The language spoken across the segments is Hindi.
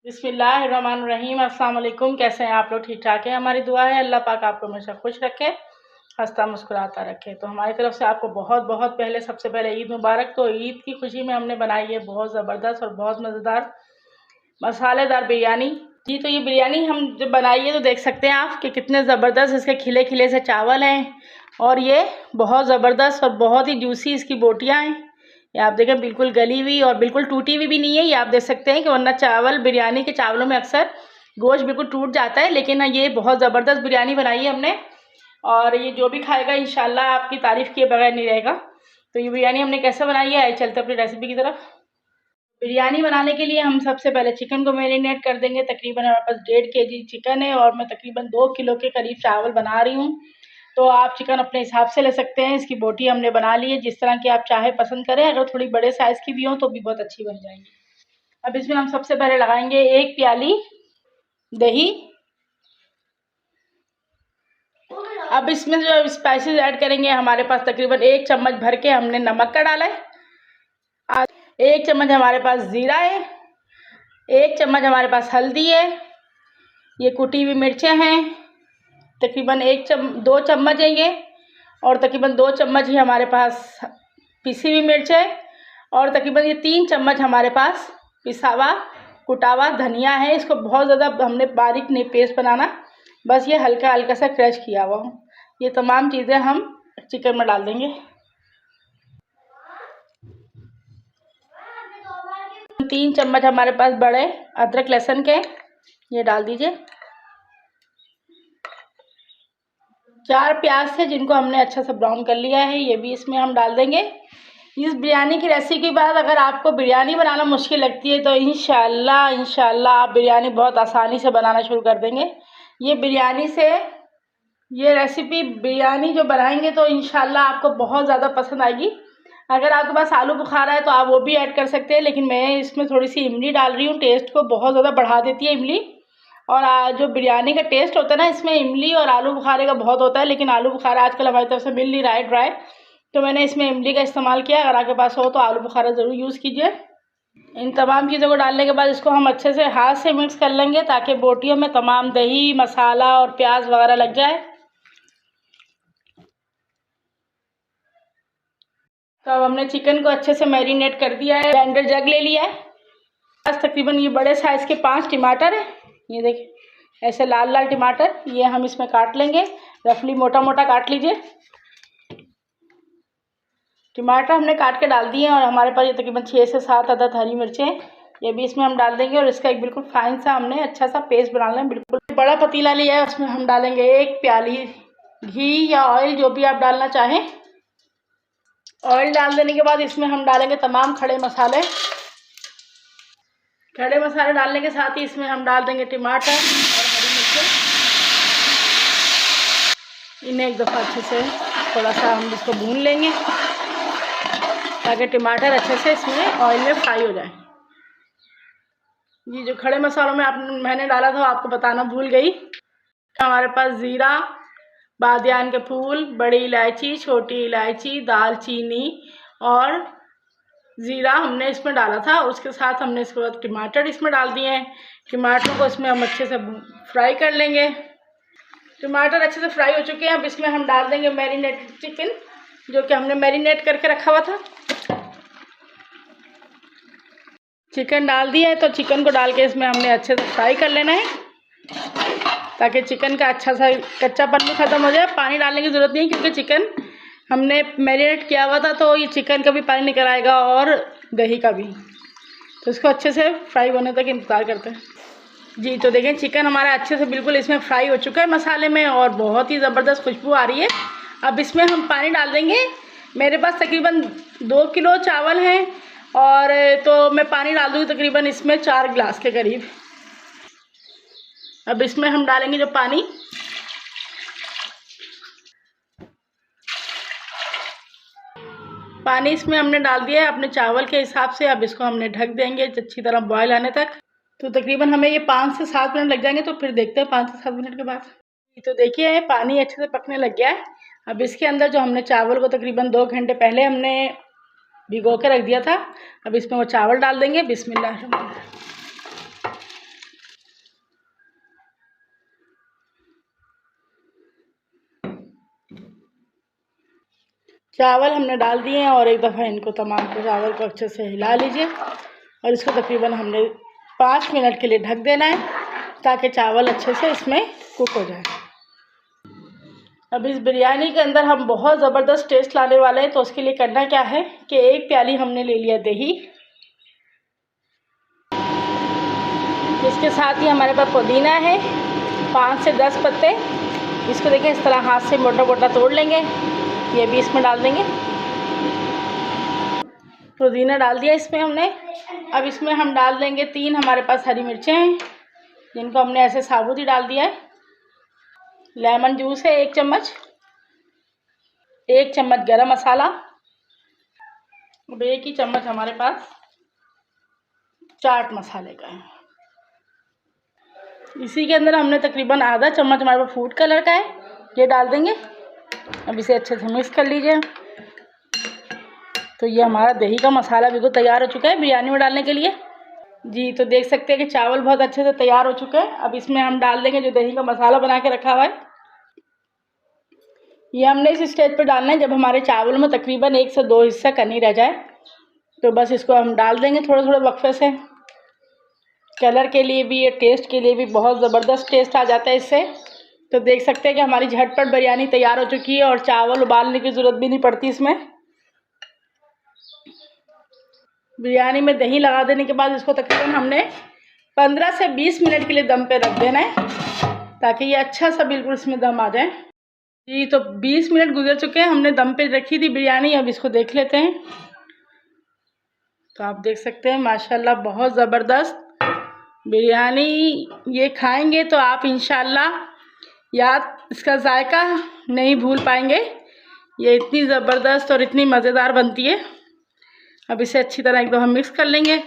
बिस्मिल्लाहिर्रहमानिर्रहीम। अस्सलाम वालेकुम। कैसे हैं आप लोग? ठीक ठाक है? हमारी दुआ है अल्लाह पाक आपको हमेशा खुश रखे, हंसता मुस्कुराता रखे। तो हमारी तरफ से आपको बहुत बहुत पहले सबसे पहले ईद मुबारक। तो ईद की खुशी में हमने बनाई है बहुत ज़बरदस्त और बहुत मज़ेदार मसालेदार बिरयानी। जी, तो ये बिरयानी हम जब बनाई है तो देख सकते हैं आप कि कितने ज़बरदस्त इसके खिले खिले से चावल हैं और ये बहुत ज़बरदस्त और बहुत ही जूसी इसकी बोटियाँ हैं। ये आप देखें बिल्कुल गली हुई और बिल्कुल टूटी हुई भी नहीं है। ये आप देख सकते हैं कि वरना चावल बिरयानी के चावलों में अक्सर गोश्त बिल्कुल टूट जाता है, लेकिन ये बहुत ज़बरदस्त बिरयानी बनाई है हमने और ये जो भी खाएगा इंशाल्लाह आपकी तारीफ़ किए बगैर नहीं रहेगा। तो ये बिरयानी हमने कैसे बनाई है, चलते अपनी रेसिपी की तरफ। बिरयानी बनाने के लिए हम सबसे पहले चिकन को मैरिनेट कर देंगे। तकरीबन हमारे पास 1.5 kg चिकन है और मैं तकरीबन 2 किलो के करीब चावल बना रही हूँ। तो आप चिकन अपने हिसाब से ले सकते हैं। इसकी बोटी हमने बना ली है जिस तरह की आप चाहे पसंद करें। अगर थोड़ी बड़े साइज़ की भी हो तो भी बहुत अच्छी बन जाएंगी। अब इसमें हम सबसे पहले लगाएंगे 1 प्याली दही। अब इसमें जो स्पाइसेस ऐड करेंगे, हमारे पास तकरीबन 1 चम्मच भर के हमने नमक का डाला है, 1 चम्मच हमारे पास ज़ीरा है, 1 चम्मच हमारे पास हल्दी है, ये कुटी हुई मिर्चें हैं, तकरीबन 2 चम्मच है ये, और तकरीबन 2 चम्मच ही हमारे पास पिसी हुई मिर्च है, और तकरीबन ये 3 चम्मच हमारे पास पिसा हुआ कुटा हुआ धनिया है। इसको बहुत ज़्यादा हमने बारीक नहीं पेस्ट बनाना, बस ये हल्का हल्का सा क्रश किया हुआ हो। ये तमाम चीज़ें हम चिकन में डाल देंगे। 3 चम्मच हमारे पास बड़े अदरक लहसुन के, ये डाल दीजिए। 4 प्याज थे जिनको हमने अच्छा सा ब्राउन कर लिया है, ये भी इसमें हम डाल देंगे। इस बिरयानी की रेसिपी के बाद अगर आपको बिरयानी बनाना मुश्किल लगती है तो इंशाल्लाह आप बिरयानी बहुत आसानी से बनाना शुरू कर देंगे। ये बिरयानी से ये रेसिपी बिरयानी जो बनाएंगे तो इंशाल्लाह आपको बहुत ज़्यादा पसंद आएगी। अगर आपके पास आलू बुखारा है तो आप वो भी ऐड कर सकते हैं, लेकिन मैं इसमें थोड़ी सी इमली डाल रही हूँ। टेस्ट को बहुत ज़्यादा बढ़ा देती है इमली, और जो बिरयानी का टेस्ट होता है ना, इसमें इमली और आलू बुखारे का बहुत होता है, लेकिन आलू बुखारा आजकल हमारी तरफ से मिल नहीं रहा है ड्राई, तो मैंने इसमें इमली का इस्तेमाल किया। अगर आपके पास हो तो आलू बुखारा ज़रूर यूज़ कीजिए। इन तमाम चीज़ों को डालने के बाद इसको हम अच्छे से हाथ से मिक्स कर लेंगे ताकि बोटियों में तमाम दही मसाला और प्याज वगैरह लग जाए। तो अब हमने चिकन को अच्छे से मैरिनेट कर दिया है। ब्लेंडर जग ले लिया है। बस तकरीबन ये बड़े साइज़ के 5 टमाटर है, ये देखिए ऐसे लाल लाल टमाटर, ये हम इसमें काट लेंगे। रफली मोटा मोटा काट लीजिए। टमाटर हमने काट के डाल दिए हैं, और हमारे पास ये तकरीबन 6 से 7 अदद हरी मिर्चें हैं, ये भी इसमें हम डाल देंगे। और इसका एक बिल्कुल फाइन सा हमने अच्छा सा पेस्ट बना लेना है। बिल्कुल बड़ा पतीला लिया है, उसमें हम डालेंगे 1 प्याली घी या ऑयल, जो भी आप डालना चाहें। ऑयल डाल देने के बाद इसमें हम डालेंगे तमाम खड़े मसाले। खड़े मसाले डालने के साथ ही इसमें हम डाल देंगे टमाटर और हरी मिर्चें। इन्हें एक दफ़ा अच्छे से थोड़ा सा हम इसको भून लेंगे ताकि टमाटर अच्छे से इसमें ऑयल में फ्राई हो जाए। ये जो खड़े मसालों में मैंने डाला था आपको बताना भूल गई, हमारे पास ज़ीरा, बादियान के फूल, बड़ी इलायची, छोटी इलायची, दालचीनी और ज़ीरा हमने इसमें डाला था। उसके साथ हमने इसके बाद टमाटर इसमें डाल दिए हैं। टमाटरों को इसमें हम अच्छे से फ्राई कर लेंगे। टमाटर अच्छे से फ्राई हो चुके हैं। अब इसमें हम डाल देंगे मैरिनेटेड चिकन, जो कि हमने मैरिनेट करके रखा हुआ था। चिकन डाल दिया है, तो चिकन को डाल के इसमें हमने अच्छे से फ्राई कर लेना है ताकि चिकन का अच्छा सा कच्चापन भी ख़त्म हो जाए। पानी डालने की ज़रूरत नहीं, क्योंकि चिकन हमने मैरिनेट किया हुआ था, तो ये चिकन का भी पानी निकल आएगा और दही का भी। तो इसको अच्छे से फ्राई होने तक इंतज़ार करते हैं। जी, तो देखें चिकन हमारा अच्छे से बिल्कुल इसमें फ्राई हो चुका है मसाले में, और बहुत ही ज़बरदस्त खुशबू आ रही है। अब इसमें हम पानी डाल देंगे। मेरे पास तकरीबन 2 किलो चावल हैं, और तो मैं पानी डाल दूँगी तकरीबन इसमें 4 गिलास के करीब। अब इसमें हम डालेंगे जो पानी, इसमें हमने डाल दिया है अपने चावल के हिसाब से। अब इसको हमने ढक देंगे अच्छी तरह बॉयल आने तक। तो तकरीबन हमें ये 5 से 7 मिनट लग जाएंगे, तो फिर देखते हैं 5 से 7 मिनट के बाद। तो देखिए पानी अच्छे से पकने लग गया है। अब इसके अंदर जो हमने चावल को तकरीबन 2 घंटे पहले हमने भिगो के रख दिया था, अब इसमें वो चावल डाल देंगे। बिस्मिल्लाह। चावल हमने डाल दिए हैं और एक दफ़ा इनको तमाम को चावल को अच्छे से हिला लीजिए और इसको तकरीबन हमने 5 मिनट के लिए ढक देना है ताकि चावल अच्छे से इसमें कुक हो जाए। अब इस बिरयानी के अंदर हम बहुत ज़बरदस्त टेस्ट लाने वाले हैं, तो उसके लिए करना क्या है कि 1 प्याली हमने ले लिया दही, इसके साथ ही हमारे पास पुदीना है 5 से 10 पत्ते। इसको देखें इस तरह हाथ से मोटा मोटा तोड़ लेंगे, ये भी इसमें डाल देंगे। पुदीना डाल दिया इसमें हमने। अब इसमें हम डाल देंगे 3 हमारे पास हरी मिर्चें हैं जिनको हमने ऐसे साबुत ही डाल दिया है। लेमन जूस है 1 चम्मच, 1 चम्मच गरम मसाला, अब 1 ही चम्मच हमारे पास चाट मसाले का है। इसी के अंदर हमने तकरीबन आधा चम्मच हमारे पास फूड कलर का है, ये डाल देंगे। अब इसे अच्छे से मिक्स कर लीजिए। तो ये हमारा दही का मसाला बिल्कुल तैयार हो चुका है बिरयानी में डालने के लिए। जी तो देख सकते हैं कि चावल बहुत अच्छे से तैयार हो चुके हैं। अब इसमें हम डाल देंगे जो दही का मसाला बना के रखा हुआ है। ये हमने इस स्टेज पर डालना है जब हमारे चावल में तकरीबन 1 से 2 हिस्सा कनी रह जाए, तो बस इसको हम डाल देंगे थोड़े थोड़े वक्फे से। कलर के लिए भी, ये टेस्ट के लिए भी बहुत ज़बरदस्त टेस्ट आ जाता है इससे। तो देख सकते हैं कि हमारी झटपट बिरयानी तैयार हो चुकी है और चावल उबालने की ज़रूरत भी नहीं पड़ती इसमें। बिरयानी में दही लगा देने के बाद इसको तकरीबन हमने 15 से 20 मिनट के लिए दम पे रख देना है ताकि ये अच्छा सा बिल्कुल इसमें दम आ जाए। जी तो 20 मिनट गुजर चुके हैं, हमने दम पे रखी थी बिरयानी। अब इसको देख लेते हैं। तो आप देख सकते हैं माशाल्लाह बहुत ज़बरदस्त बिरयानी। ये खाएंगे तो आप इंशाल्लाह याद इसका जायका नहीं भूल पाएंगे। ये इतनी ज़बरदस्त और इतनी मज़ेदार बनती है। अब इसे अच्छी तरह एकदम हम मिक्स कर लेंगे।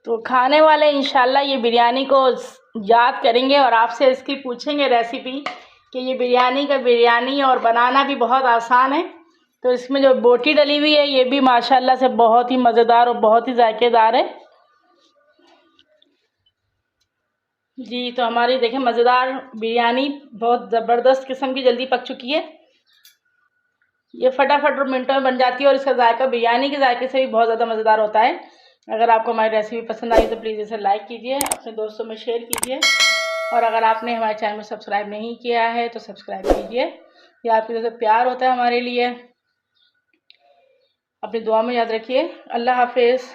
तो खाने वाले इंशाल्लाह ये बिरयानी को याद करेंगे और आपसे इसकी पूछेंगे रेसिपी कि ये बिरयानी और बनाना भी बहुत आसान है। तो इसमें जो बोटी डली हुई है ये भी माशाल्लाह से बहुत ही मज़ेदार और बहुत ही जायकेदार है। जी तो हमारी देखें मज़ेदार बिरयानी बहुत ज़बरदस्त किस्म की जल्दी पक चुकी है। ये फटाफट और मिनटों में बन जाती है और इसका जायका बिरयानी के जायके से भी बहुत ज़्यादा मज़ेदार होता है। अगर आपको हमारी रेसिपी पसंद आई तो प्लीज़ इसे लाइक कीजिए, अपने दोस्तों में शेयर कीजिए और अगर आपने हमारे चैनल में सब्सक्राइब नहीं किया है तो सब्सक्राइब कीजिए। ये आपकी तरफ से प्यार होता है हमारे लिए। अपनी दुआ में याद रखिए। अल्लाह हाफिज़।